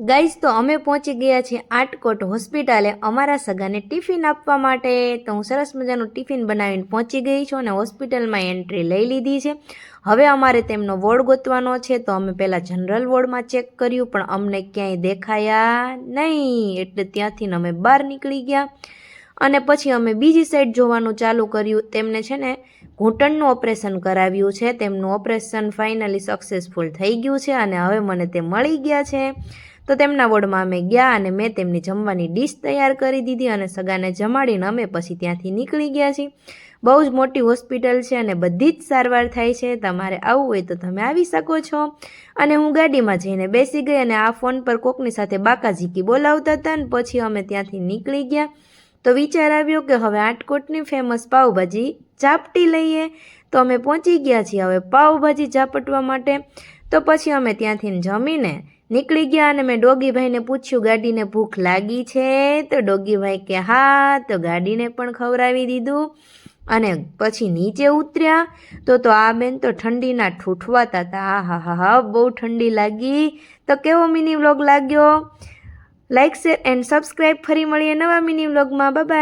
Guys તો અમે પહોંચી ગયા છીએ આટકોટ હોસ્પિટલે અમારા સગાને ટિફિન આપવા માટે। તો હું સરસ મજાનું ટિફિન બનાવીને પહોંચી ગઈ છું અને હોસ્પિટલમાં એન્ટ્રી લઈ લીધી છે। હવે અમારે તેમનો વોર્ડ ગોતવાનો છે, તો અમે પહેલાં જનરલ વોર્ડમાં ચેક કર્યું પણ અમને ક્યાંય દેખાયા નહીં, એટલે ત્યાંથી અમે બહાર નીકળી ગયા અને પછી અમે બીજી સાઈડ જોવાનું ચાલુ કર્યું। તેમને છે ને ઘૂંટણનું ઓપરેશન કરાવ્યું છે, તેમનું ઓપરેશન ફાઇનલી સક્સેસફુલ થઈ ગયું છે અને હવે મને તે મળી ગયા છે। તો તેમના વોર્ડમાં અમે ગયા અને મેં તેમની જમવાની ડીશ તૈયાર કરી દીધી અને સગાને જમાડીને અમે પછી ત્યાંથી નીકળી ગયા છીએ। બહુ જ મોટી હોસ્પિટલ છે અને બધી જ સારવાર થાય છે, તમારે આવવું હોય તો તમે આવી શકો છો। અને હું ગાડીમાં જઈને બેસી ગઈ અને આ ફોન પર કોકની સાથે બાકાઝીકી બોલાવતા હતા ને પછી અમે ત્યાંથી નીકળી ગયા। તો વિચાર આવ્યો કે હવે આટકોટની ફેમસ પાવભાજી ઝાપટી લઈએ, તો અમે પહોંચી ગયા છીએ હવે પાવભાજી ઝાપટવા માટે। તો પછી અમે ત્યાંથી જમીને નીકળી ગયા અને મેં ડોગીભાઈને પૂછ્યું ગાડીને ભૂખ લાગી છે, તો ડોગીભાઈ કે હા, તો ગાડીને પણ ખવડાવી દીધું અને પછી નીચે ઉતર્યા તો આ બેન તો ઠંડીના ઠૂઠવાતા હતા। હા હા હા બહુ ઠંડી લાગી। તો કેવો મિની વ્લોગ લાગ્યો? Like share and subscribe. ફરી મળીએ નવા મિની વ્લોગમાં। Bye bye.